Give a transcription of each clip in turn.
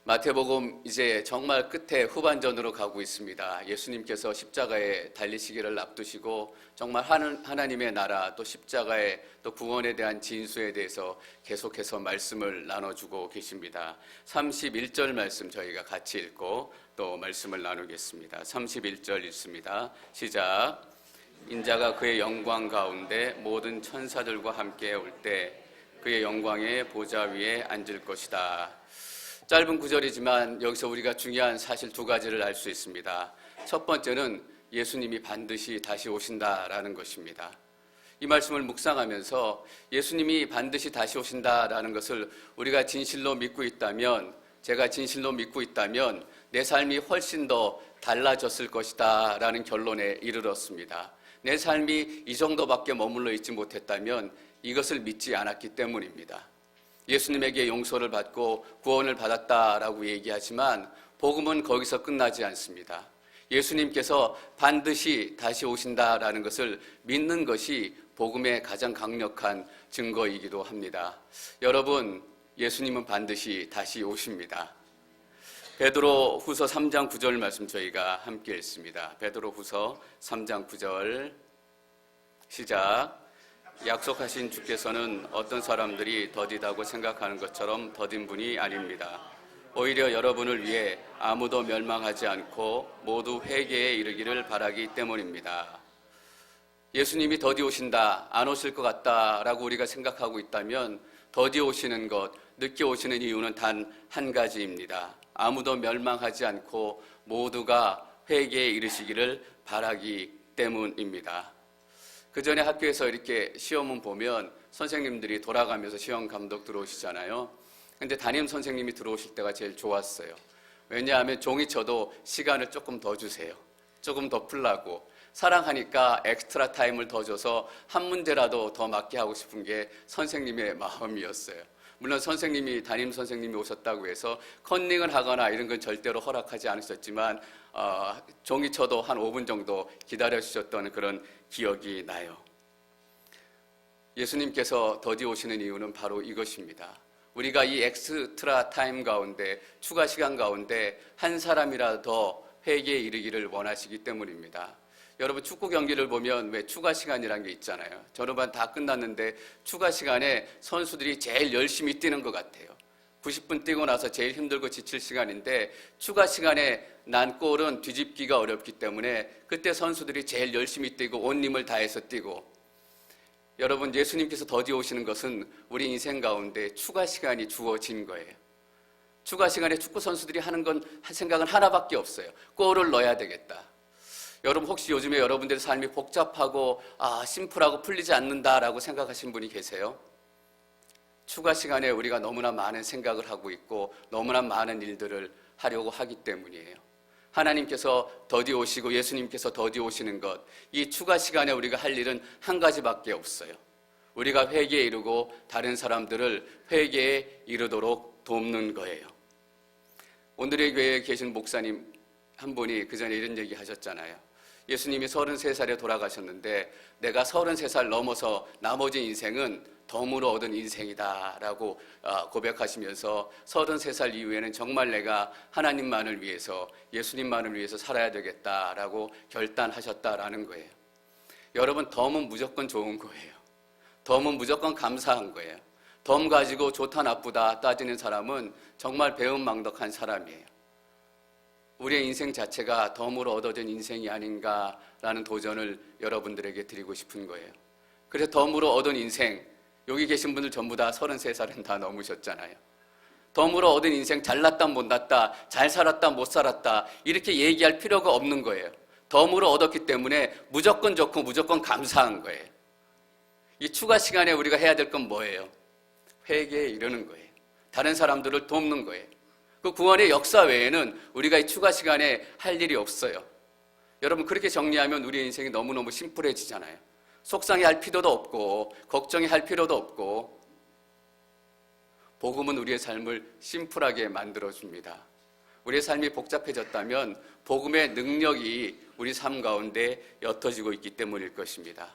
마태복음 이제 정말 끝에 후반전으로 가고 있습니다. 예수님께서 십자가에 달리시기를 앞두시고 정말 하나님의 나라 또 십자가의 또 구원에 대한 진수에 대해서 계속해서 말씀을 나눠주고 계십니다. 31절 말씀 저희가 같이 읽고 또 말씀을 나누겠습니다. 31절 읽습니다. 시작. 인자가 그의 영광 가운데 모든 천사들과 함께 올 때 그의 영광의 보좌 위에 앉을 것이다. 짧은 구절이지만 여기서 우리가 중요한 사실 두 가지를 알 수 있습니다. 첫 번째는 예수님이 반드시 다시 오신다라는 것입니다. 이 말씀을 묵상하면서 예수님이 반드시 다시 오신다라는 것을 우리가 진실로 믿고 있다면, 제가 진실로 믿고 있다면 내 삶이 훨씬 더 달라졌을 것이다 라는 결론에 이르렀습니다. 내 삶이 이 정도밖에 머물러 있지 못했다면 이것을 믿지 않았기 때문입니다. 예수님에게 용서를 받고 구원을 받았다라고 얘기하지만 복음은 거기서 끝나지 않습니다. 예수님께서 반드시 다시 오신다라는 것을 믿는 것이 복음의 가장 강력한 증거이기도 합니다. 여러분, 예수님은 반드시 다시 오십니다. 베드로 후서 3장 9절 말씀 저희가 함께 읽습니다. 베드로 후서 3장 9절 시작. 약속하신 주께서는 어떤 사람들이 더디다고 생각하는 것처럼 더딘 분이 아닙니다. 오히려 여러분을 위해 아무도 멸망하지 않고 모두 회개에 이르기를 바라기 때문입니다. 예수님이 더디 오신다, 안 오실 것 같다라고 우리가 생각하고 있다면 더디 오시는 것, 늦게 오시는 이유는 단 한 가지입니다. 아무도 멸망하지 않고 모두가 회개에 이르시기를 바라기 때문입니다. 그 전에 학교에서 이렇게 시험은 보면 선생님들이 돌아가면서 시험 감독 들어오시잖아요. 근데 담임 선생님이 들어오실 때가 제일 좋았어요. 왜냐하면 종이 쳐도 시간을 조금 더 주세요. 조금 더 풀라고. 사랑하니까 엑스트라 타임을 더 줘서 한 문제라도 더 맞게 하고 싶은 게 선생님의 마음이었어요. 물론 선생님이, 담임 선생님이 오셨다고 해서 컨닝을 하거나 이런 건 절대로 허락하지 않으셨지만 종이 쳐도 한 5분 정도 기다려주셨던 그런 기억이 나요. 예수님께서 더디 오시는 이유는 바로 이것입니다. 우리가 이 엑스트라 타임 가운데, 추가 시간 가운데 한 사람이라도 더 회개에 이르기를 원하시기 때문입니다. 여러분, 축구 경기를 보면 왜 추가 시간이라는 게 있잖아요. 전후반 다 끝났는데 추가 시간에 선수들이 제일 열심히 뛰는 것 같아요. 90분 뛰고 나서 제일 힘들고 지칠 시간인데 추가 시간에 난 골은 뒤집기가 어렵기 때문에 그때 선수들이 제일 열심히 뛰고 온 힘을 다해서 뛰고, 여러분, 예수님께서 더디 오시는 것은 우리 인생 가운데 추가 시간이 주어진 거예요. 추가 시간에 축구 선수들이 하는 건 생각은 하나밖에 없어요. 골을 넣어야 되겠다. 여러분, 혹시 요즘에 여러분들의 삶이 복잡하고 심플하고 풀리지 않는다라고 생각하시는 분이 계세요? 추가 시간에 우리가 너무나 많은 생각을 하고 있고 너무나 많은 일들을 하려고 하기 때문이에요. 하나님께서 더디 오시고 예수님께서 더디 오시는 것, 이 추가 시간에 우리가 할 일은 한 가지밖에 없어요. 우리가 회개에 이르고 다른 사람들을 회개에 이르도록 돕는 거예요. 오늘의 교회에 계신 목사님 한 분이 그 전에 이런 얘기 하셨잖아요. 예수님이 33살에 돌아가셨는데 내가 33살 넘어서 나머지 인생은 덤으로 얻은 인생이다 라고 고백하시면서 33살 이후에는 정말 내가 하나님만을 위해서, 예수님만을 위해서 살아야 되겠다라고 결단하셨다라는 거예요. 여러분, 덤은 무조건 좋은 거예요. 덤은 무조건 감사한 거예요. 덤 가지고 좋다 나쁘다 따지는 사람은 정말 배은망덕한 사람이에요. 우리의 인생 자체가 덤으로 얻어진 인생이 아닌가라는 도전을 여러분들에게 드리고 싶은 거예요. 그래서 덤으로 얻은 인생, 여기 계신 분들 전부 다 33살은 다 넘으셨잖아요. 덤으로 얻은 인생, 잘났다 못났다, 잘 살았다 못 살았다 이렇게 얘기할 필요가 없는 거예요. 덤으로 얻었기 때문에 무조건 좋고 무조건 감사한 거예요. 이 추가 시간에 우리가 해야 될 건 뭐예요? 회개에 이르는 거예요. 다른 사람들을 돕는 거예요. 그 구원의 역사 외에는 우리가 이 추가 시간에 할 일이 없어요. 여러분, 그렇게 정리하면 우리의 인생이 너무너무 심플해지잖아요. 속상해할 필요도 없고 걱정할 필요도 없고, 복음은 우리의 삶을 심플하게 만들어줍니다. 우리의 삶이 복잡해졌다면 복음의 능력이 우리 삶 가운데 옅어지고 있기 때문일 것입니다.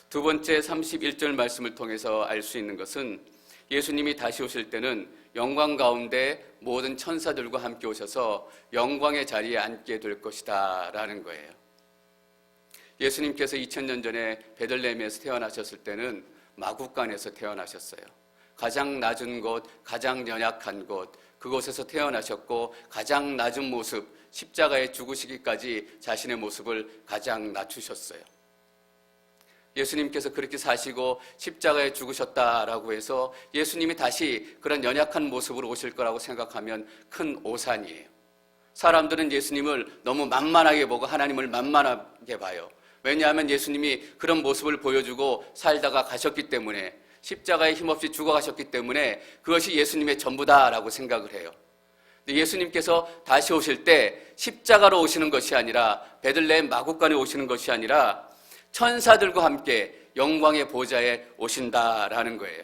두 번째 31절 말씀을 통해서 알 수 있는 것은 예수님이 다시 오실 때는 영광 가운데 모든 천사들과 함께 오셔서 영광의 자리에 앉게 될 것이다 라는 거예요. 예수님께서 2000년 전에 베들레헴에서 태어나셨을 때는 마구간에서 태어나셨어요. 가장 낮은 곳, 가장 연약한 곳, 그곳에서 태어나셨고 가장 낮은 모습, 십자가에 죽으시기까지 자신의 모습을 가장 낮추셨어요. 예수님께서 그렇게 사시고 십자가에 죽으셨다라고 해서 예수님이 다시 그런 연약한 모습으로 오실 거라고 생각하면 큰 오산이에요. 사람들은 예수님을 너무 만만하게 보고 하나님을 만만하게 봐요. 왜냐하면 예수님이 그런 모습을 보여주고 살다가 가셨기 때문에, 십자가에 힘없이 죽어가셨기 때문에 그것이 예수님의 전부다라고 생각을 해요. 근데 예수님께서 다시 오실 때 십자가로 오시는 것이 아니라, 베들레헴 마구간에 오시는 것이 아니라 천사들과 함께 영광의 보좌에 오신다라는 거예요.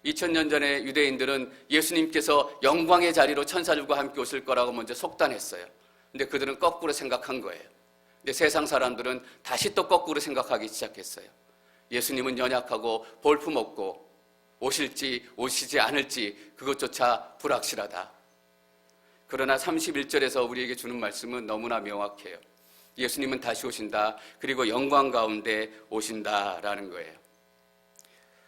2000년 전에 유대인들은 예수님께서 영광의 자리로 천사들과 함께 오실 거라고 먼저 속단했어요. 근데 그들은 거꾸로 생각한 거예요. 근데 세상 사람들은 다시 또 거꾸로 생각하기 시작했어요. 예수님은 연약하고 볼품없고 오실지 오시지 않을지 그것조차 불확실하다. 그러나 31절에서 우리에게 주는 말씀은 너무나 명확해요. 예수님은 다시 오신다. 그리고 영광 가운데 오신다라는 거예요.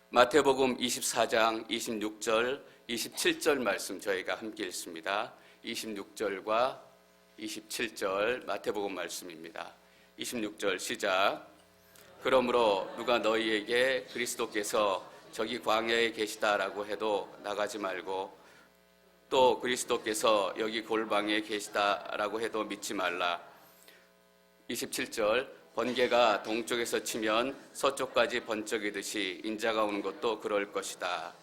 마태복음 24장 26절, 27절 말씀 저희가 함께 읽습니다. 26절과 27절 마태복음 말씀입니다. 26절 시작. 그러므로 누가 너희에게 그리스도께서 저기 광야에 계시다라고 해도 나가지 말고, 또 그리스도께서 여기 골방에 계시다라고 해도 믿지 말라. 27절. 번개가 동쪽에서 치면 서쪽까지 번쩍이듯이 인자가 오는 것도 그럴 것이다.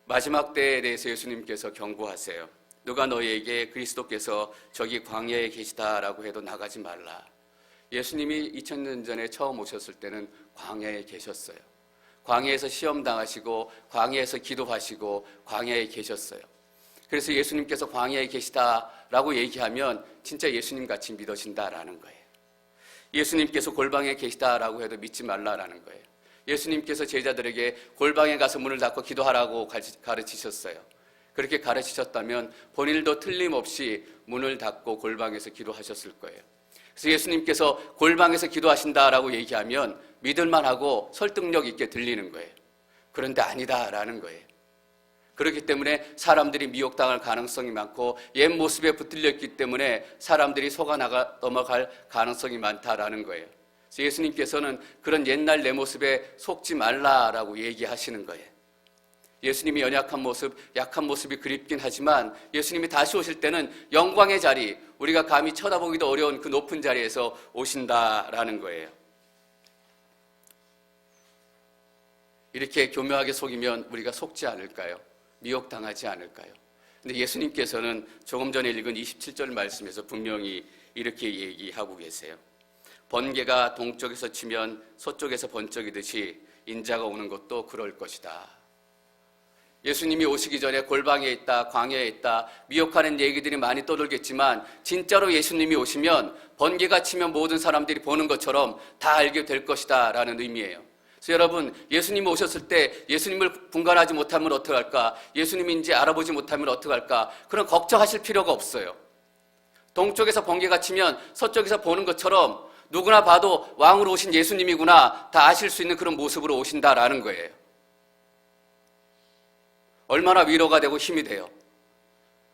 마지막 때에 대해서 예수님께서 경고하세요. 누가 너희에게 그리스도께서 저기 광야에 계시다라고 해도 나가지 말라. 예수님이 2000년 전에 처음 오셨을 때는 광야에 계셨어요. 광야에서 시험 당하시고 광야에서 기도하시고 광야에 계셨어요. 그래서 예수님께서 광야에 계시다라고 얘기하면 진짜 예수님 같이 믿어진다라는 거예요. 예수님께서 골방에 계시다라고 해도 믿지 말라라는 거예요. 예수님께서 제자들에게 골방에 가서 문을 닫고 기도하라고 가르치셨어요. 그렇게 가르치셨다면 본인도 틀림없이 문을 닫고 골방에서 기도하셨을 거예요. 그래서 예수님께서 골방에서 기도하신다라고 얘기하면 믿을만하고 설득력 있게 들리는 거예요. 그런데 아니다라는 거예요. 그렇기 때문에 사람들이 미혹당할 가능성이 많고 옛 모습에 붙들려 있기 때문에 사람들이 속아 넘어갈 가능성이 많다라는 거예요. 그래서 예수님께서는 그런 옛날 내 모습에 속지 말라라고 얘기하시는 거예요. 예수님이 연약한 모습, 약한 모습이 그립긴 하지만 예수님이 다시 오실 때는 영광의 자리, 우리가 감히 쳐다보기도 어려운 그 높은 자리에서 오신다라는 거예요. 이렇게 교묘하게 속이면 우리가 속지 않을까요? 미혹당하지 않을까요? 근데 예수님께서는 조금 전에 읽은 27절 말씀에서 분명히 이렇게 얘기하고 계세요. 번개가 동쪽에서 치면 서쪽에서 번쩍이듯이 인자가 오는 것도 그럴 것이다. 예수님이 오시기 전에 골방에 있다, 광야에 있다, 미혹하는 얘기들이 많이 떠돌겠지만 진짜로 예수님이 오시면 번개가 치면 모든 사람들이 보는 것처럼 다 알게 될 것이다 라는 의미예요. 그래서 여러분, 예수님이 오셨을 때 예수님을 분간하지 못하면 어떡할까? 예수님인지 알아보지 못하면 어떡할까? 그런 걱정하실 필요가 없어요. 동쪽에서 번개가 치면 서쪽에서 보는 것처럼 누구나 봐도 왕으로 오신 예수님이구나 다 아실 수 있는 그런 모습으로 오신다라는 거예요. 얼마나 위로가 되고 힘이 돼요.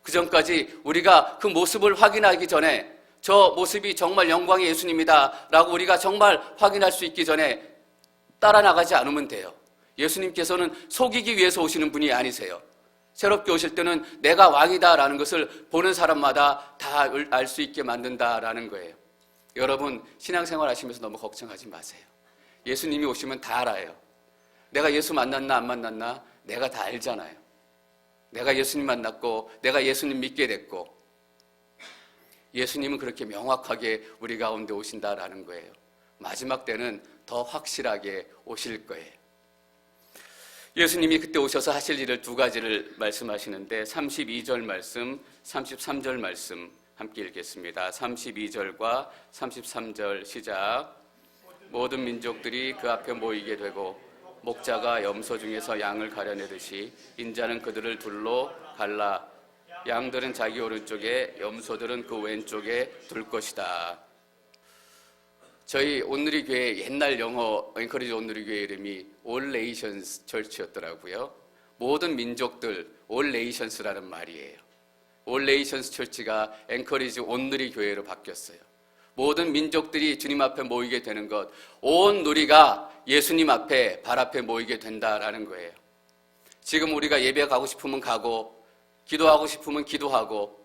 그 전까지 우리가 그 모습을 확인하기 전에, 저 모습이 정말 영광의 예수님이다 라고 우리가 정말 확인할 수 있기 전에 따라 나가지 않으면 돼요. 예수님께서는 속이기 위해서 오시는 분이 아니세요. 새롭게 오실 때는 내가 왕이다라는 것을 보는 사람마다 다 알 수 있게 만든다라는 거예요. 여러분, 신앙생활 하시면서 너무 걱정하지 마세요. 예수님이 오시면 다 알아요. 내가 예수 만났나 안 만났나 내가 다 알잖아요. 내가 예수님 만났고 내가 예수님 믿게 됐고, 예수님은 그렇게 명확하게 우리 가운데 오신다라는 거예요. 마지막 때는 더 확실하게 오실 거예요. 예수님이 그때 오셔서 하실 일을 두 가지를 말씀하시는데 32절 말씀, 33절 말씀 함께 읽겠습니다. 32절과 33절 시작. 모든 민족들이 그 앞에 모이게 되고 목자가 염소 중에서 양을 가려내듯이 인자는 그들을 둘로 갈라 양들은 자기 오른쪽에 염소들은 그 왼쪽에 둘 것이다. 저희 온누리 교회 옛날 영어 앵커리지 온누리 교회 이름이 All Nations Church였더라고요. 모든 민족들 All Nations라는 말이에요. All Nations Church가 앵커리지 온누리 교회로 바뀌었어요. 모든 민족들이 주님 앞에 모이게 되는 것, 온 누리가 예수님 앞에 발 앞에 모이게 된다라는 거예요. 지금 우리가 예배 가고 싶으면 가고, 기도하고 싶으면 기도하고,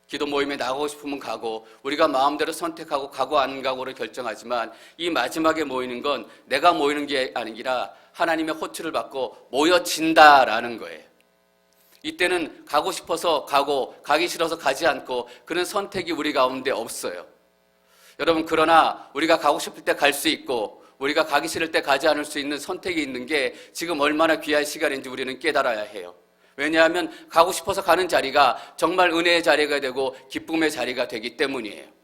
기도 모임에 나가고 싶으면 가고, 우리가 마음대로 선택하고 가고 안 가고를 결정하지만 이 마지막에 모이는 건 내가 모이는 게 아니라 하나님의 호출을 받고 모여진다라는 거예요. 이때는 가고 싶어서 가고 가기 싫어서 가지 않고 그런 선택이 우리 가운데 없어요. 여러분, 그러나 우리가 가고 싶을 때 갈 수 있고 우리가 가기 싫을 때 가지 않을 수 있는 선택이 있는 게 지금 얼마나 귀한 시간인지 우리는 깨달아야 해요. 왜냐하면 가고 싶어서 가는 자리가 정말 은혜의 자리가 되고 기쁨의 자리가 되기 때문이에요.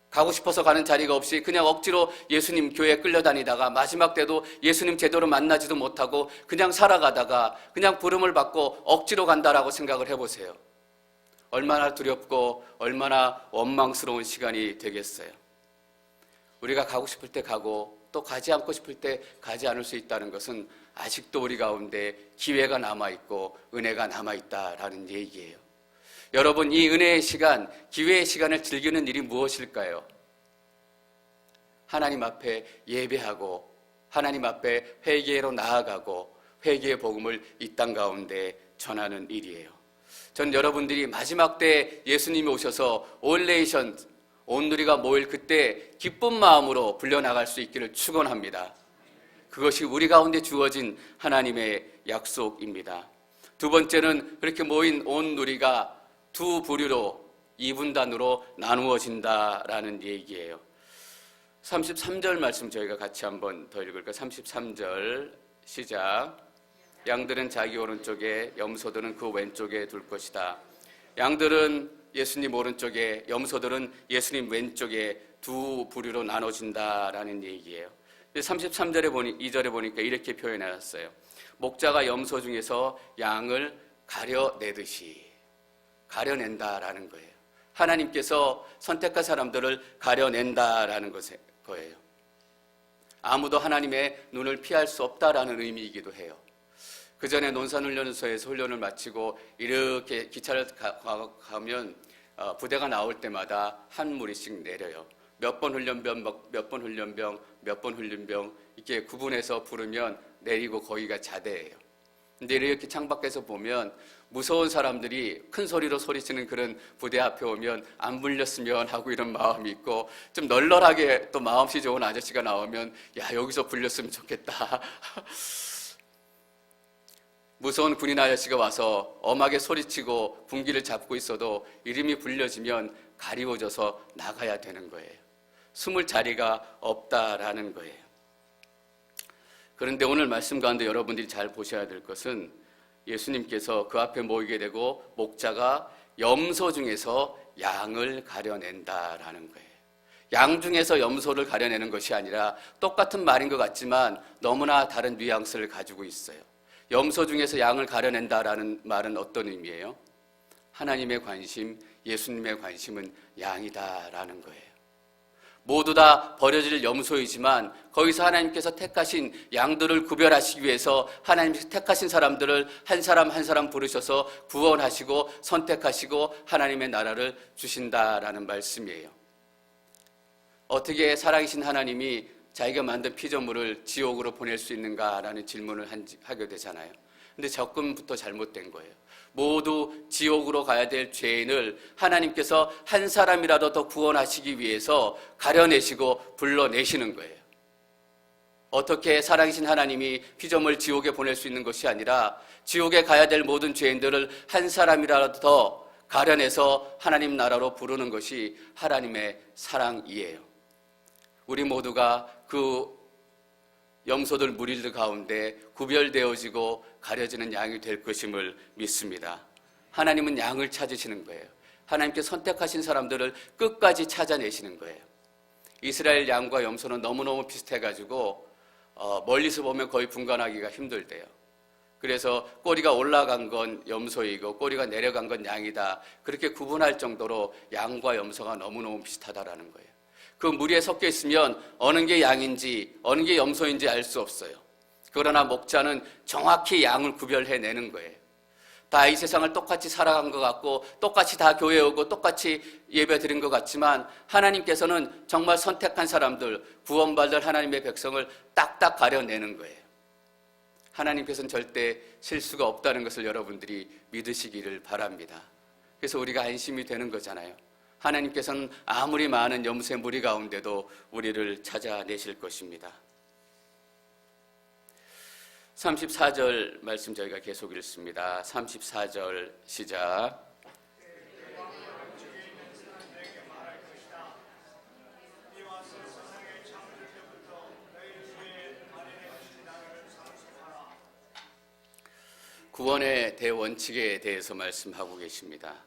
가고 싶어서 가는 자리가 없이 그냥 억지로 예수님 교회에 끌려다니다가 마지막 때도 예수님 제대로 만나지도 못하고 그냥 살아가다가 그냥 부름을 받고 억지로 간다라고 생각을 해보세요. 얼마나 두렵고 얼마나 원망스러운 시간이 되겠어요. 우리가 가고 싶을 때 가고 또 가지 않고 싶을 때 가지 않을 수 있다는 것은 아직도 우리 가운데 기회가 남아있고 은혜가 남아있다라는 얘기예요. 여러분, 이 은혜의 시간, 기회의 시간을 즐기는 일이 무엇일까요? 하나님 앞에 예배하고 하나님 앞에 회개로 나아가고 회개의 복음을 이 땅 가운데 전하는 일이에요. 전 여러분들이 마지막 때 예수님이 오셔서 올레이션 온누리가 모일 그때 기쁜 마음으로 불려나갈 수 있기를 축원합니다. 그것이 우리 가운데 주어진 하나님의 약속입니다. 두 번째는 그렇게 모인 온누리가 두 부류로 2분단으로 나누어진다라는 얘기예요. 33절 말씀 저희가 같이 한번 더 읽을까요? 33절 시작. 양들은 자기 오른쪽에 염소들은 그 왼쪽에 둘 것이다. 양들은 예수님 오른쪽에 염소들은 예수님 왼쪽에 두 부류로 나눠진다라는 얘기예요. 33절에 2절에 보니까 이렇게 표현해놨어요. 목자가 염소 중에서 양을 가려내듯이 가려낸다라는 거예요. 하나님께서 선택한 사람들을 가려낸다라는 거예요. 아무도 하나님의 눈을 피할 수 없다라는 의미이기도 해요. 그 전에 논산훈련소에서 훈련을 마치고 이렇게 기차를 가면 부대가 나올 때마다 한 무리씩 내려요. 몇 번 훈련병, 몇 번 훈련병, 몇 번 훈련병 이렇게 구분해서 부르면 내리고 거기가 자대예요. 근데 이렇게 창밖에서 보면 무서운 사람들이 큰 소리로 소리치는 그런 부대 앞에 오면 안 불렸으면 하고 이런 마음이 있고, 좀 널널하게 또 마음씨 좋은 아저씨가 나오면 야, 여기서 불렸으면 좋겠다. 무서운 군인 아저씨가 와서 엄하게 소리치고 분기를 잡고 있어도 이름이 불려지면 가리워져서 나가야 되는 거예요. 숨을 자리가 없다라는 거예요. 그런데 오늘 말씀 가운데 여러분들이 잘 보셔야 될 것은 예수님께서 그 앞에 모이게 되고 목자가 염소 중에서 양을 가려낸다라는 거예요. 양 중에서 염소를 가려내는 것이 아니라 똑같은 말인 것 같지만 너무나 다른 뉘앙스를 가지고 있어요. 염소 중에서 양을 가려낸다라는 말은 어떤 의미예요? 하나님의 관심, 예수님의 관심은 양이다라는 거예요. 모두 다 버려질 염소이지만 거기서 하나님께서 택하신 양들을 구별하시기 위해서 하나님께서 택하신 사람들을 한 사람 한 사람 부르셔서 구원하시고 선택하시고 하나님의 나라를 주신다라는 말씀이에요. 어떻게 살아계신 하나님이 자기가 만든 피조물을 지옥으로 보낼 수 있는가라는 질문을 하게 되잖아요. 근데 접근부터 잘못된 거예요. 모두 지옥으로 가야 될 죄인을 하나님께서 한 사람이라도 더 구원하시기 위해서 가려내시고 불러내시는 거예요. 어떻게 살아계신 하나님이 피조물 지옥에 보낼 수 있는 것이 아니라 지옥에 가야 될 모든 죄인들을 한 사람이라도 더 가려내서 하나님 나라로 부르는 것이 하나님의 사랑이에요. 우리 모두가 그 염소들 무리들 가운데 구별되어지고 가려지는 양이 될 것임을 믿습니다. 하나님은 양을 찾으시는 거예요. 하나님께 선택하신 사람들을 끝까지 찾아내시는 거예요. 이스라엘 양과 염소는 너무너무 비슷해가지고 멀리서 보면 거의 분간하기가 힘들대요. 그래서 꼬리가 올라간 건 염소이고 꼬리가 내려간 건 양이다. 그렇게 구분할 정도로 양과 염소가 너무너무 비슷하다라는 거예요. 그 무리에 섞여 있으면 어느 게 양인지 어느 게 염소인지 알 수 없어요. 그러나 목자는 정확히 양을 구별해내는 거예요. 다 이 세상을 똑같이 살아간 것 같고 똑같이 다 교회 오고 똑같이 예배 드린 것 같지만 하나님께서는 정말 선택한 사람들, 구원받을 하나님의 백성을 딱딱 가려내는 거예요. 하나님께서는 절대 실수가 없다는 것을 여러분들이 믿으시기를 바랍니다. 그래서 우리가 안심이 되는 거잖아요. 하나님께서는 아무리 많은 염소의 무리 가운데도 우리를 찾아내실 것입니다. 34절 말씀 저희가 계속 읽습니다. 34절 시작. 구원의 대원칙에 대해서 말씀하고 계십니다.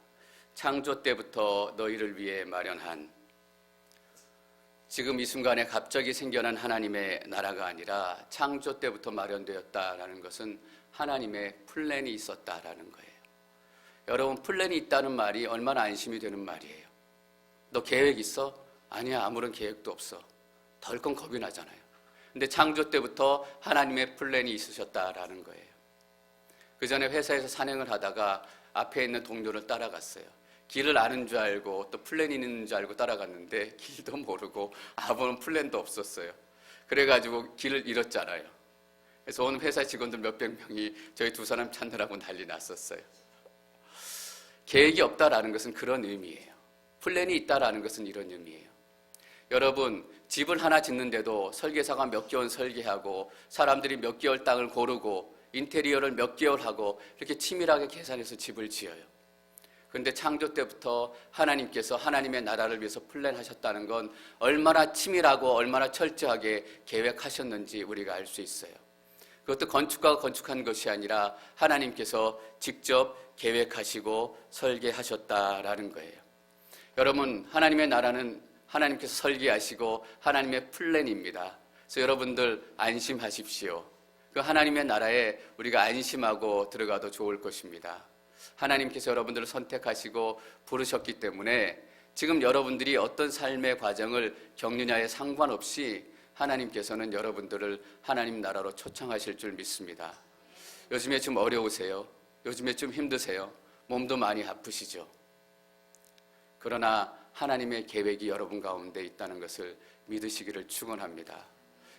창조 때부터 너희를 위해 마련한, 지금 이 순간에 갑자기 생겨난 하나님의 나라가 아니라 창조 때부터 마련되었다라는 것은 하나님의 플랜이 있었다라는 거예요. 여러분, 플랜이 있다는 말이 얼마나 안심이 되는 말이에요. 너 계획 있어? 아니야, 아무런 계획도 없어. 덜컥 겁이 나잖아요. 근데 창조 때부터 하나님의 플랜이 있으셨다라는 거예요. 그 전에 회사에서 산행을 하다가 앞에 있는 동료를 따라갔어요. 길을 아는 줄 알고 또 플랜이 있는 줄 알고 따라갔는데 길도 모르고 아무런 플랜도 없었어요. 그래가지고 길을 잃었잖아요. 그래서 온 회사 직원들 몇백 명이 저희 두 사람 찾느라고 난리 났었어요. 계획이 없다라는 것은 그런 의미예요. 플랜이 있다라는 것은 이런 의미예요. 여러분, 집을 하나 짓는데도 설계사가 몇 개월 설계하고 사람들이 몇 개월 땅을 고르고 인테리어를 몇 개월 하고 이렇게 치밀하게 계산해서 집을 지어요. 그런데 창조 때부터 하나님께서 하나님의 나라를 위해서 플랜하셨다는 건 얼마나 치밀하고 얼마나 철저하게 계획하셨는지 우리가 알 수 있어요. 그것도 건축가가 건축한 것이 아니라 하나님께서 직접 계획하시고 설계하셨다라는 거예요. 여러분, 하나님의 나라는 하나님께서 설계하시고 하나님의 플랜입니다. 그래서 여러분들 안심하십시오. 그 하나님의 나라에 우리가 안심하고 들어가도 좋을 것입니다. 하나님께서 여러분들을 선택하시고 부르셨기 때문에 지금 여러분들이 어떤 삶의 과정을 겪느냐에 상관없이 하나님께서는 여러분들을 하나님 나라로 초청하실 줄 믿습니다. 요즘에 좀 어려우세요? 요즘에 좀 힘드세요? 몸도 많이 아프시죠? 그러나 하나님의 계획이 여러분 가운데 있다는 것을 믿으시기를 축원합니다.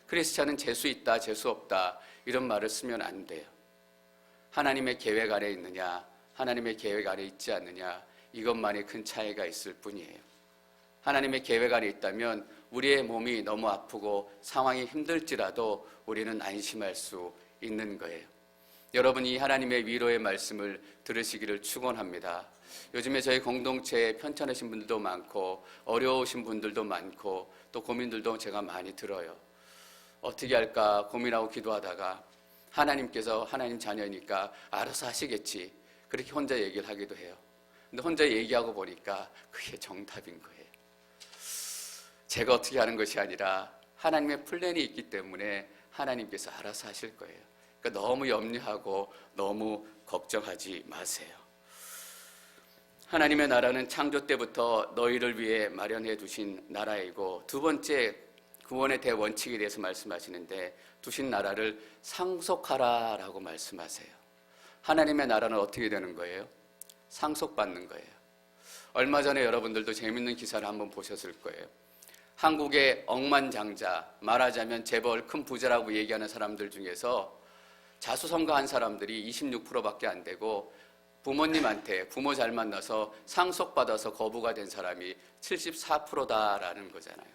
크리스찬은 재수 있다, 재수 없다 이런 말을 쓰면 안 돼요. 하나님의 계획 아래 있느냐, 하나님의 계획 아래 있지 않느냐, 이것만이 큰 차이가 있을 뿐이에요. 하나님의 계획 아래 있다면 우리의 몸이 너무 아프고 상황이 힘들지라도 우리는 안심할 수 있는 거예요. 여러분이 하나님의 위로의 말씀을 들으시기를 축원합니다. 요즘에 저희 공동체에 편찮으신 분들도 많고 어려우신 분들도 많고 또 고민들도 제가 많이 들어요. 어떻게 할까 고민하고 기도하다가 하나님께서 하나님 자녀니까 알아서 하시겠지 그렇게 혼자 얘기를 하기도 해요. 근데 혼자 얘기하고 보니까 그게 정답인 거예요. 제가 어떻게 하는 것이 아니라 하나님의 플랜이 있기 때문에 하나님께서 알아서 하실 거예요. 그러니까 너무 염려하고 너무 걱정하지 마세요. 하나님의 나라는 창조 때부터 너희를 위해 마련해 두신 나라이고, 두 번째 구원의 대원칙에 대해서 말씀하시는데 두신 나라를 상속하라라고 말씀하세요. 하나님의 나라는 어떻게 되는 거예요? 상속받는 거예요. 얼마 전에 여러분들도 재밌는 기사를 한번 보셨을 거예요. 한국의 억만장자, 말하자면 재벌 큰 부자라고 얘기하는 사람들 중에서 자수성가한 사람들이 26%밖에 안 되고 부모님한테 부모 잘 만나서 상속받아서 거부가 된 사람이 74%다라는 거잖아요.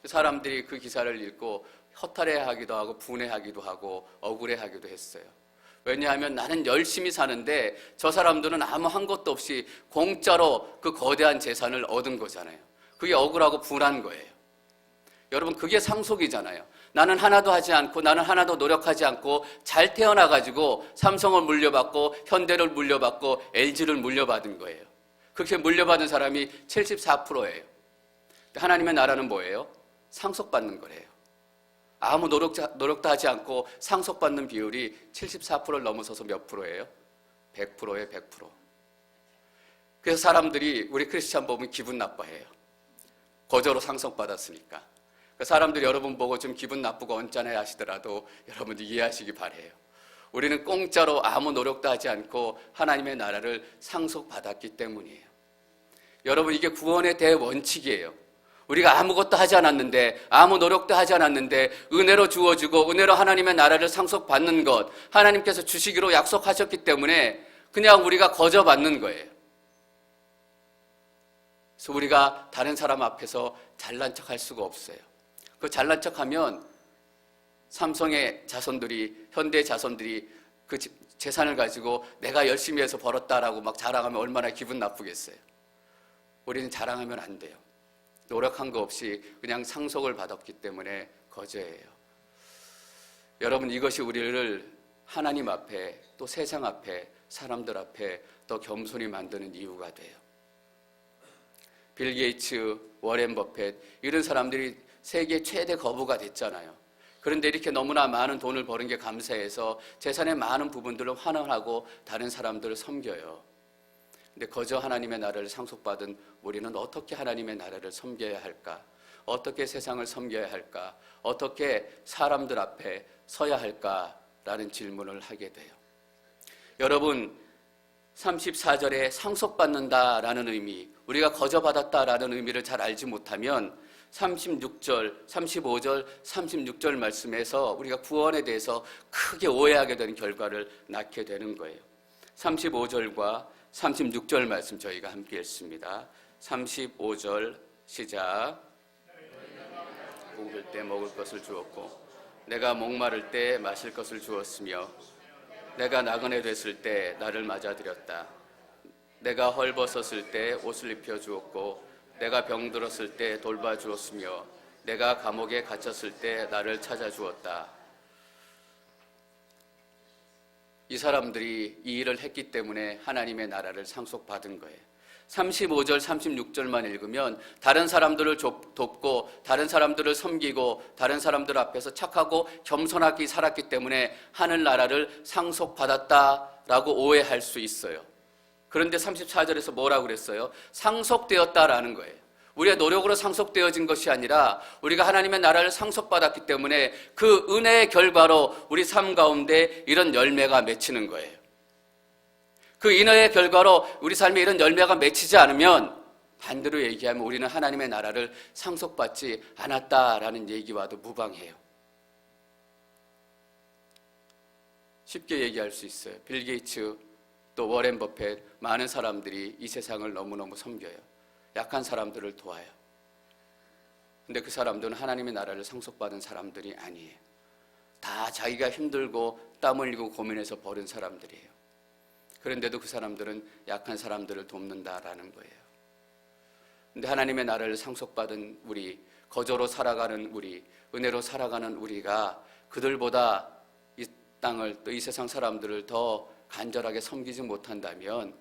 사람들이 그 기사를 읽고 허탈해하기도 하고 분해하기도 하고 억울해하기도 했어요. 왜냐하면 나는 열심히 사는데 저 사람들은 아무 한 것도 없이 공짜로 그 거대한 재산을 얻은 거잖아요. 그게 억울하고 분한 거예요. 여러분, 그게 상속이잖아요. 나는 하나도 하지 않고 나는 하나도 노력하지 않고 잘 태어나가지고 삼성을 물려받고 현대를 물려받고 LG를 물려받은 거예요. 그렇게 물려받은 사람이 74%예요. 하나님의 나라는 뭐예요? 상속받는 거래요. 아무 노력도 하지 않고 상속받는 비율이 74%를 넘어서서 몇 프로예요? 100%예요, 100%. 그래서 사람들이 우리 크리스찬 보면 기분 나빠해요. 거저로 상속받았으니까. 사람들이 여러분 보고 좀 기분 나쁘고 언짢아 하시더라도 여러분들 이해하시기 바라요. 우리는 공짜로 아무 노력도 하지 않고 하나님의 나라를 상속받았기 때문이에요. 여러분, 이게 구원의 대원칙이에요. 우리가 아무것도 하지 않았는데, 아무 노력도 하지 않았는데 은혜로 주어지고 은혜로 하나님의 나라를 상속받는 것, 하나님께서 주시기로 약속하셨기 때문에 그냥 우리가 거저받는 거예요. 그래서 우리가 다른 사람 앞에서 잘난 척할 수가 없어요. 그 잘난 척하면 삼성의 자손들이, 현대의 자손들이 그 재산을 가지고 내가 열심히 해서 벌었다라고 막 자랑하면 얼마나 기분 나쁘겠어요. 우리는 자랑하면 안 돼요. 노력한 거 없이 그냥 상속을 받았기 때문에 거저예요. 여러분, 이것이 우리를 하나님 앞에, 또 세상 앞에, 사람들 앞에 더 겸손히 만드는 이유가 돼요. 빌 게이츠, 워렌 버핏, 이런 사람들이 세계 최대 거부가 됐잖아요. 그런데 이렇게 너무나 많은 돈을 버는 게 감사해서 재산의 많은 부분들을 환원하고 다른 사람들을 섬겨요. 근데 거저 하나님의 나라를 상속받은 우리는 어떻게 하나님의 나라를 섬겨야 할까? 어떻게 세상을 섬겨야 할까? 어떻게 사람들 앞에 서야 할까라는 질문을 하게 돼요. 여러분, 34절에 상속받는다라는 의미, 우리가 거저받았다라는 의미를 잘 알지 못하면 36절, 35절, 36절 말씀에서 우리가 구원에 대해서 크게 오해하게 되는 결과를 낳게 되는 거예요. 35절과 36절 말씀 저희가 함께 읽습니다. 35절 시작. 배고플 때 먹을 것을 주었고 내가 목마를 때 마실 것을 주었으며 내가 나그네 됐을 때 나를 맞아들였다. 내가 헐벗었을 때 옷을 입혀 주었고 내가 병들었을 때 돌봐주었으며 내가 감옥에 갇혔을 때 나를 찾아주었다. 이 사람들이 이 일을 했기 때문에 하나님의 나라를 상속받은 거예요. 35절, 36절만 읽으면 다른 사람들을 돕고 다른 사람들을 섬기고 다른 사람들 앞에서 착하고 겸손하게 살았기 때문에 하늘나라를 상속받았다라고 오해할 수 있어요. 그런데 34절에서 뭐라고 그랬어요? 상속되었다라는 거예요. 우리의 노력으로 상속되어진 것이 아니라 우리가 하나님의 나라를 상속받았기 때문에 그 은혜의 결과로 우리 삶 가운데 이런 열매가 맺히는 거예요. 그 은혜의 결과로 우리 삶에 이런 열매가 맺히지 않으면 반대로 얘기하면 우리는 하나님의 나라를 상속받지 않았다라는 얘기와도 무방해요. 쉽게 얘기할 수 있어요. 빌 게이츠, 또 워렌 버핏, 많은 사람들이 이 세상을 너무너무 섬겨요. 약한 사람들을 도와요. 근데 그 사람들은 하나님의 나라를 상속받은 사람들이 아니에요. 다 자기가 힘들고 땀 흘리고 고민해서 버린 사람들이에요. 그런데도 그 사람들은 약한 사람들을 돕는다라는 거예요. 근데 하나님의 나라를 상속받은 우리, 거저로 살아가는 우리, 은혜로 살아가는 우리가 그들보다 이 땅을, 또 이 세상 사람들을 더 간절하게 섬기지 못한다면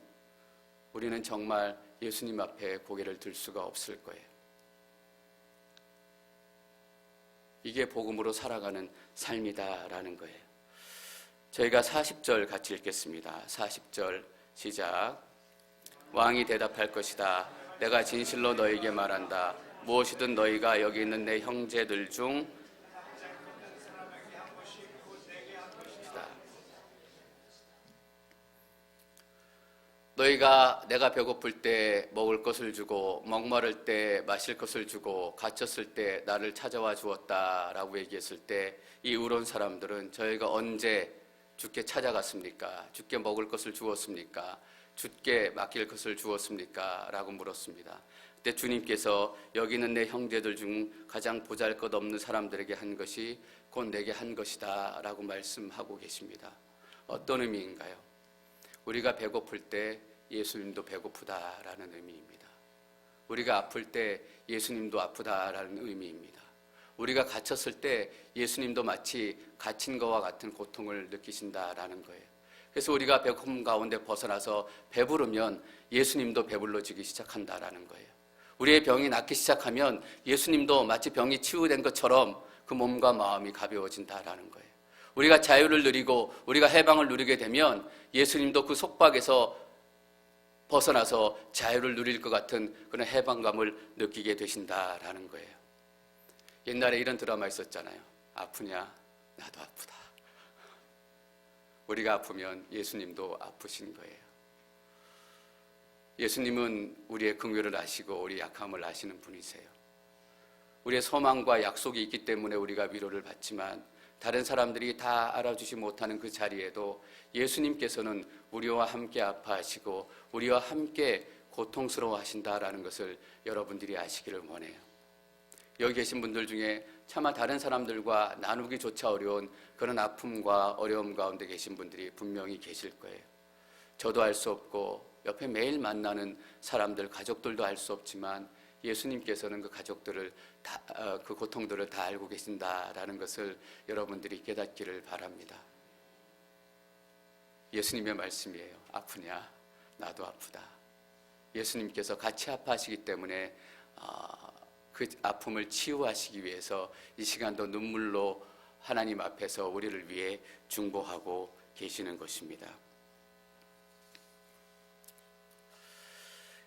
우리는 정말 예수님 앞에 고개를 들 수가 없을 거예요. 이게 복음으로 살아가는 삶이다라는 거예요. 저희가 40절 같이 읽겠습니다. 40절 시작. 왕이 대답할 것이다. 내가 진실로 너에게 말한다. 무엇이든 너희가 여기 있는 내 형제들 중 너희가 내가 배고플 때 먹을 것을 주고 목마를 때 마실 것을 주고 갇혔을 때 나를 찾아와 주었다라고 얘기했을 때 이 의로운 사람들은 저희가 언제 주께 찾아갔습니까? 주께 먹을 것을 주었습니까? 주께 맡길 것을 주었습니까? 라고 물었습니다. 그때 주님께서 여기 있는 내 형제들 중 가장 보잘것없는 사람들에게 한 것이 곧 내게 한 것이다 라고 말씀하고 계십니다. 어떤 의미인가요? 우리가 배고플 때 예수님도 배고프다라는 의미입니다. 우리가 아플 때 예수님도 아프다라는 의미입니다. 우리가 갇혔을 때 예수님도 마치 갇힌 것과 같은 고통을 느끼신다라는 거예요. 그래서 우리가 배고픔 가운데 벗어나서 배부르면 예수님도 배불러지기 시작한다라는 거예요. 우리의 병이 낫기 시작하면 예수님도 마치 병이 치유된 것처럼 그 몸과 마음이 가벼워진다라는 거예요. 우리가 자유를 누리고 우리가 해방을 누리게 되면 예수님도 그 속박에서 벗어나서 자유를 누릴 것 같은 그런 해방감을 느끼게 되신다라는 거예요. 옛날에 이런 드라마 있었잖아요. 아프냐? 나도 아프다. 우리가 아프면 예수님도 아프신 거예요. 예수님은 우리의 긍휼을 아시고 우리 약함을 아시는 분이세요. 우리의 소망과 약속이 있기 때문에 우리가 위로를 받지만 다른 사람들이 다 알아주지 못하는 그 자리에도 예수님께서는 우리와 함께 아파하시고 우리와 함께 고통스러워하신다라는 것을 여러분들이 아시기를 원해요. 여기 계신 분들 중에 차마 다른 사람들과 나누기조차 어려운 그런 아픔과 어려움 가운데 계신 분들이 분명히 계실 거예요. 저도 알 수 없고 옆에 매일 만나는 사람들, 가족들도 알 수 없지만 예수님께서는 그 가족들을 그 고통들을 다 알고 계신다라는 것을 여러분들이 깨닫기를 바랍니다. 예수님의 말씀이에요. 아프냐? 나도 아프다. 예수님께서 같이 아파하시기 때문에 그 아픔을 치유하시기 위해서 이 시간도 눈물로 하나님 앞에서 우리를 위해 중보하고 계시는 것입니다.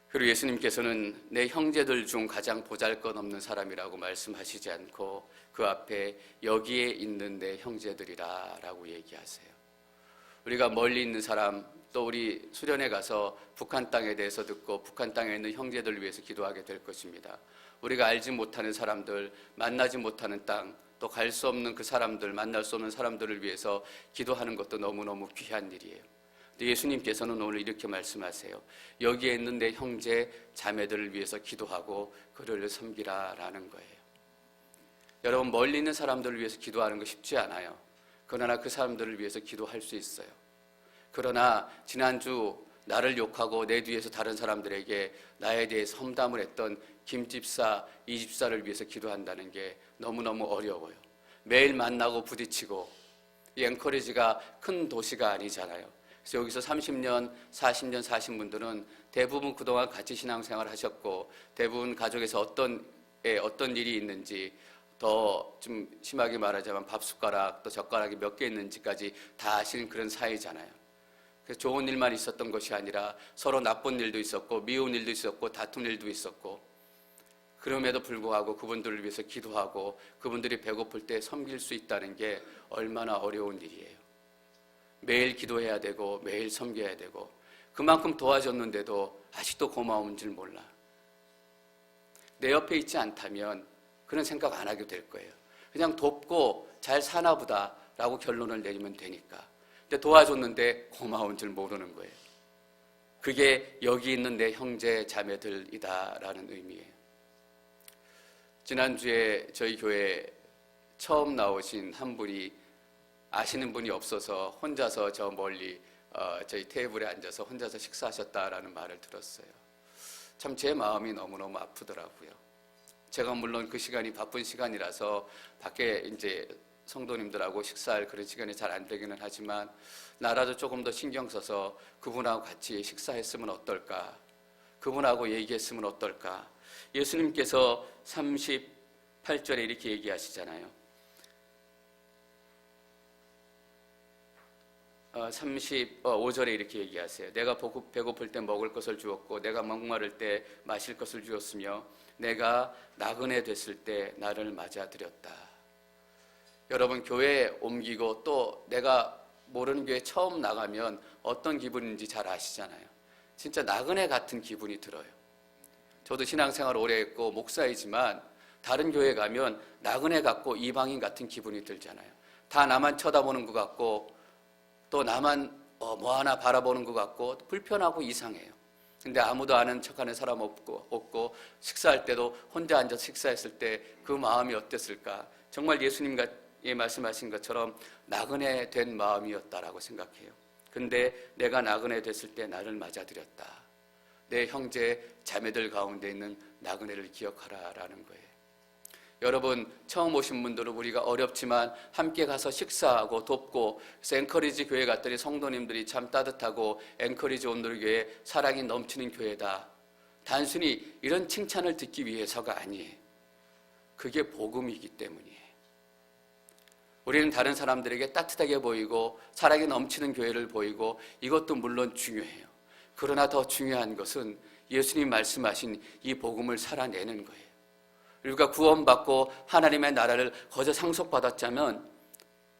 그리고 예수님께서는 내 형제들 중 가장 보잘것없는 사람이라고 말씀하시지 않고 그 앞에 여기에 있는 내 형제들이라 라고 얘기하세요. 우리가 멀리 있는 사람, 또 우리 수련회 가서 북한 땅에 대해서 듣고 북한 땅에 있는 형제들을 위해서 기도하게 될 것입니다. 우리가 알지 못하는 사람들, 만나지 못하는 땅, 또 갈 수 없는 그 사람들, 만날 수 없는 사람들을 위해서 기도하는 것도 너무너무 귀한 일이에요. 예수님께서는 오늘 이렇게 말씀하세요. 여기에 있는 내 형제 자매들을 위해서 기도하고 그를 섬기라라는 거예요. 여러분, 멀리 있는 사람들을 위해서 기도하는 거 쉽지 않아요. 그러나 그 사람들을 위해서 기도할 수 있어요. 그러나 지난주 나를 욕하고 내 뒤에서 다른 사람들에게 나에 대해서 험담을 했던 김 집사, 이 집사를 위해서 기도한다는 게 너무너무 어려워요. 매일 만나고 부딪히고, 이 앵커리지가 큰 도시가 아니잖아요. 그래서 여기서 30년, 40년 사신 분들은 대부분 그동안 같이 신앙생활 하셨고 대부분 가족에서 어떤 일이 있는지, 더 좀 심하게 말하자면 밥숟가락 또 젓가락이 몇 개 있는지까지 다 아시는 그런 사이잖아요. 그래서 좋은 일만 있었던 것이 아니라 서로 나쁜 일도 있었고 미운 일도 있었고 다툰 일도 있었고, 그럼에도 불구하고 그분들을 위해서 기도하고 그분들이 배고플 때 섬길 수 있다는 게 얼마나 어려운 일이에요. 매일 기도해야 되고 매일 섬겨야 되고 그만큼 도와줬는데도 아직도 고마운 줄 몰라. 내 옆에 있지 않다면 그런 생각 안 하게 될 거예요. 그냥 돕고 잘 사나 보다 라고 결론을 내리면 되니까. 근데 도와줬는데 고마운 줄 모르는 거예요. 그게 여기 있는 내 형제 자매들이다라는 의미예요. 지난주에 저희 교회에 처음 나오신 한 분이 아시는 분이 없어서 혼자서 저 멀리 저희 테이블에 앉아서 혼자서 식사하셨다라는 말을 들었어요. 참 제 마음이 너무너무 아프더라고요. 제가 물론 그 시간이 바쁜 시간이라서 밖에 이제 성도님들하고 식사할 그런 시간이 잘 안 되기는 하지만 나라도 조금 더 신경 써서 그분하고 같이 식사했으면 어떨까? 그분하고 얘기했으면 어떨까? 예수님께서 38절에 이렇게 얘기하시잖아요. 35절에 이렇게 얘기하세요. 내가 배고플 때 먹을 것을 주었고 내가 목마를 때 마실 것을 주었으며 내가 나그네 됐을 때 나를 맞아들였다. 여러분, 교회에 옮기고 또 내가 모르는 교회 처음 나가면 어떤 기분인지 잘 아시잖아요. 진짜 나그네 같은 기분이 들어요. 저도 신앙생활 오래 했고 목사이지만 다른 교회 가면 나그네 같고 이방인 같은 기분이 들잖아요. 다 나만 쳐다보는 것 같고 또 나만 뭐 하나 바라보는 것 같고 불편하고 이상해요. 근데 아무도 아는 척하는 사람 없고 식사할 때도 혼자 앉아서 식사했을 때 그 마음이 어땠을까? 정말 예수님이 말씀하신 것처럼 나그네 된 마음이었다라고 생각해요. 근데 내가 나그네 됐을 때 나를 맞아들였다. 내 형제 자매들 가운데 있는 나그네를 기억하라라는 거예요. 여러분, 처음 오신 분들은 우리가 어렵지만 함께 가서 식사하고 돕고, 그래서 앵커리지 교회 갔더니 성도님들이 참 따뜻하고 앵커리지 온누리교회 사랑이 넘치는 교회다. 단순히 이런 칭찬을 듣기 위해서가 아니에요. 그게 복음이기 때문이에요. 우리는 다른 사람들에게 따뜻하게 보이고 사랑이 넘치는 교회를 보이고 이것도 물론 중요해요. 그러나 더 중요한 것은 예수님 말씀하신 이 복음을 살아내는 거예요. 우리가 구원받고 하나님의 나라를 거저 상속받았자면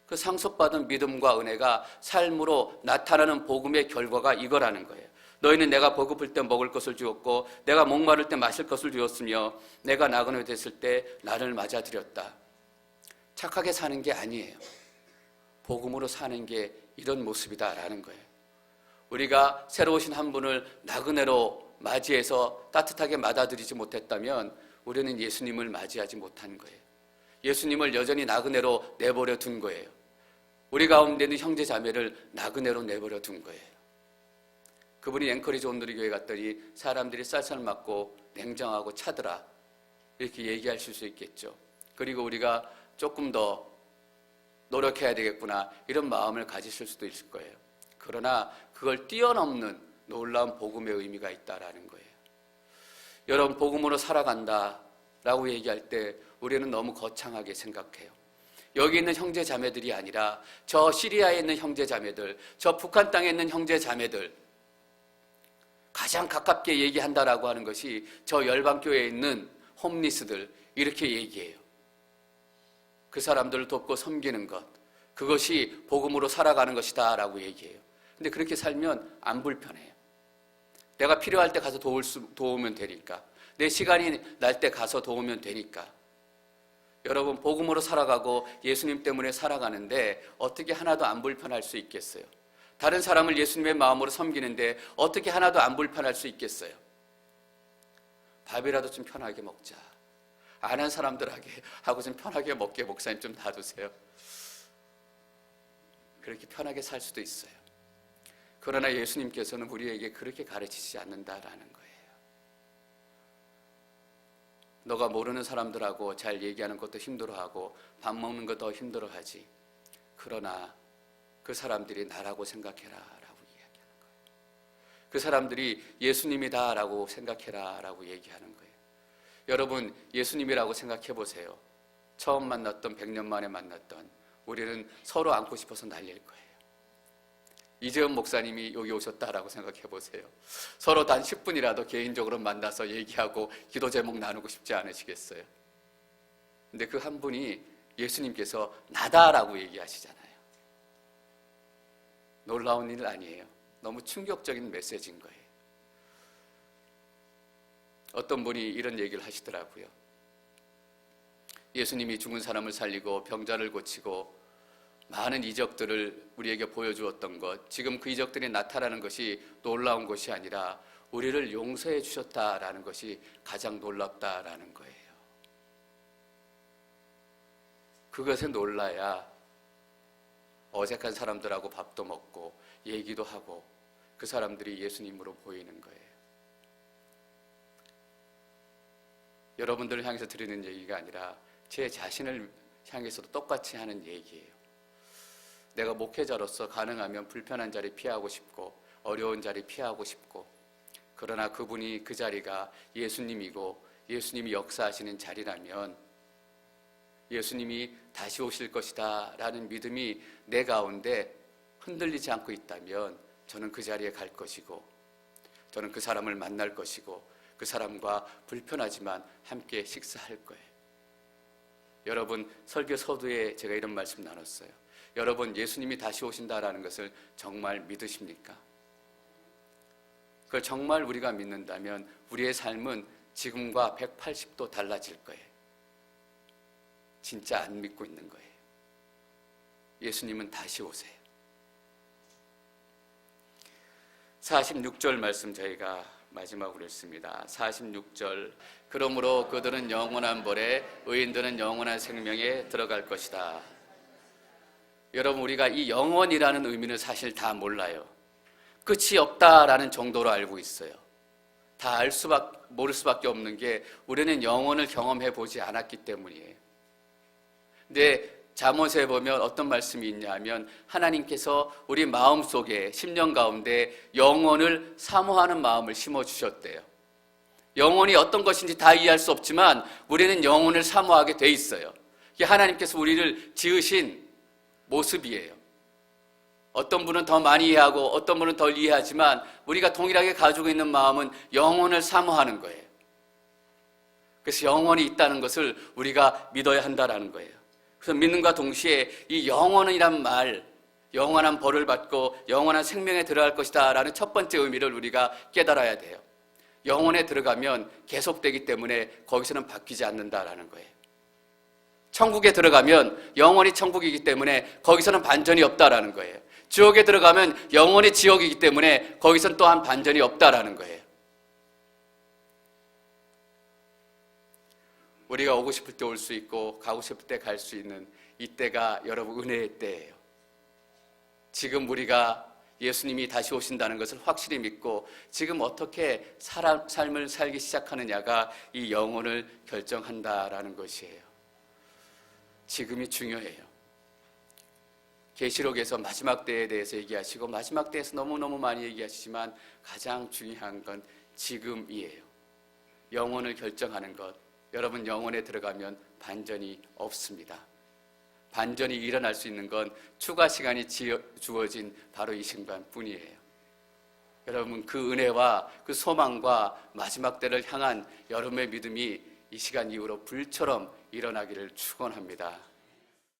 그 상속받은 믿음과 은혜가 삶으로 나타나는 복음의 결과가 이거라는 거예요. 너희는 내가 배고플 때 먹을 것을 주었고 내가 목마를 때 마실 것을 주었으며 내가 나그네 됐을 때 나를 맞아들였다. 착하게 사는 게 아니에요. 복음으로 사는 게 이런 모습이다라는 거예요. 우리가 새로 오신 한 분을 나그네로 맞이해서 따뜻하게 맞아들이지 못했다면 우리는 예수님을 맞이하지 못한 거예요. 예수님을 여전히 나그네로 내버려 둔 거예요. 우리 가운데 있는 형제 자매를 나그네로 내버려 둔 거예요. 그분이 앵커리지 온누리교회 갔더니 사람들이 쌀쌀 맞고 냉정하고 차더라 이렇게 얘기하실 수 있겠죠. 그리고 우리가 조금 더 노력해야 되겠구나 이런 마음을 가지실 수도 있을 거예요. 그러나 그걸 뛰어넘는 놀라운 복음의 의미가 있다라는 거예요. 여러분, 복음으로 살아간다라고 얘기할 때 우리는 너무 거창하게 생각해요. 여기 있는 형제 자매들이 아니라 저 시리아에 있는 형제 자매들, 저 북한 땅에 있는 형제 자매들 가장 가깝게 얘기한다라고 하는 것이 저 열방교회에 있는 홈리스들 이렇게 얘기해요. 그 사람들을 돕고 섬기는 것, 그것이 복음으로 살아가는 것이다 라고 얘기해요. 근데 그렇게 살면 안 불편해요. 내가 필요할 때 가서 도우면 되니까, 내 시간이 날 때 가서 도우면 되니까. 여러분, 복음으로 살아가고 예수님 때문에 살아가는데 어떻게 하나도 안 불편할 수 있겠어요? 다른 사람을 예수님의 마음으로 섬기는데 어떻게 하나도 안 불편할 수 있겠어요? 밥이라도 좀 편하게 먹자. 아는 사람들하고 좀 편하게 먹게 목사님 좀 놔두세요. 그렇게 편하게 살 수도 있어요. 그러나 예수님께서는 우리에게 그렇게 가르치지 않는다라는 거예요. 너가 모르는 사람들하고 잘 얘기하는 것도 힘들어하고 밥 먹는 것도 힘들어하지. 그러나 그 사람들이 나라고 생각해라 라고 이야기하는 거예요. 그 사람들이 예수님이다 라고 생각해라 라고 얘기하는 거예요. 여러분, 예수님이라고 생각해 보세요. 처음 만났던 100년 만에 만났던 우리는 서로 안고 싶어서 날릴 거예요. 이재훈 목사님이 여기 오셨다라고 생각해 보세요. 서로 단 10분이라도 개인적으로 만나서 얘기하고 기도 제목 나누고 싶지 않으시겠어요? 근데 그 한 분이 예수님께서 나다라고 얘기하시잖아요. 놀라운 일 아니에요. 너무 충격적인 메시지인 거예요. 어떤 분이 이런 얘기를 하시더라고요. 예수님이 죽은 사람을 살리고 병자를 고치고 많은 이적들을 우리에게 보여주었던 것, 지금 그 이적들이 나타나는 것이 놀라운 것이 아니라 우리를 용서해 주셨다라는 것이 가장 놀랍다라는 거예요. 그것에 놀라야 어색한 사람들하고 밥도 먹고 얘기도 하고 그 사람들이 예수님으로 보이는 거예요. 여러분들을 향해서 드리는 얘기가 아니라 제 자신을 향해서도 똑같이 하는 얘기예요. 내가 목회자로서 가능하면 불편한 자리 피하고 싶고 어려운 자리 피하고 싶고, 그러나 그분이 그 자리가 예수님이고 예수님이 역사하시는 자리라면, 예수님이 다시 오실 것이다 라는 믿음이 내 가운데 흔들리지 않고 있다면 저는 그 자리에 갈 것이고, 저는 그 사람을 만날 것이고, 그 사람과 불편하지만 함께 식사할 거예요. 여러분, 설교 서두에 제가 이런 말씀 나눴어요. 여러분, 예수님이 다시 오신다라는 것을 정말 믿으십니까? 그걸 정말 우리가 믿는다면 우리의 삶은 지금과 180도 달라질 거예요. 진짜 안 믿고 있는 거예요. 예수님은 다시 오세요. 46절 말씀 저희가 마지막으로 읽습니다. 46절, 그러므로 그들은 영원한 벌에 의인들은 영원한 생명에 들어갈 것이다. 여러분, 우리가 이 영원이라는 의미는 사실 다 몰라요. 끝이 없다라는 정도로 알고 있어요. 다 모를 수밖에 없는 게 우리는 영원을 경험해 보지 않았기 때문이에요. 근데 잠언서에 보면 어떤 말씀이 있냐 하면 하나님께서 우리 마음속에, 심령 가운데 영원을 사모하는 마음을 심어주셨대요. 영원이 어떤 것인지 다 이해할 수 없지만 우리는 영원을 사모하게 돼 있어요. 이게 하나님께서 우리를 지으신 모습이에요. 어떤 분은 더 많이 이해하고 어떤 분은 덜 이해하지만 우리가 동일하게 가지고 있는 마음은 영혼을 사모하는 거예요. 그래서 영혼이 있다는 것을 우리가 믿어야 한다는 거예요. 그래서 믿는과 동시에 이 영혼이란 말, 영원한 벌을 받고 영원한 생명에 들어갈 것이다 라는 첫 번째 의미를 우리가 깨달아야 돼요. 영혼에 들어가면 계속되기 때문에 거기서는 바뀌지 않는다라는 거예요. 천국에 들어가면 영원히 천국이기 때문에 거기서는 반전이 없다라는 거예요. 지옥에 들어가면 영원히 지옥이기 때문에 거기서는 또한 반전이 없다라는 거예요. 우리가 오고 싶을 때 올 수 있고 가고 싶을 때 갈 수 있는 이때가 여러분 은혜의 때예요. 지금 우리가 예수님이 다시 오신다는 것을 확실히 믿고 지금 어떻게 삶을 살기 시작하느냐가 이 영혼을 결정한다라는 것이에요. 지금이 중요해요. 계시록에서 마지막 때에 대해서 얘기하시고 마지막 때에서 너무너무 많이 얘기하시지만 가장 중요한 건 지금이에요. 영혼을 결정하는 것. 여러분 영혼에 들어가면 반전이 없습니다. 반전이 일어날 수 있는 건 추가 시간이 주어진 바로 이 순간뿐이에요. 여러분 그 은혜와 그 소망과 마지막 때를 향한 여러분의 믿음이 이 시간 이후로 불처럼 일어나기를 축원합니다.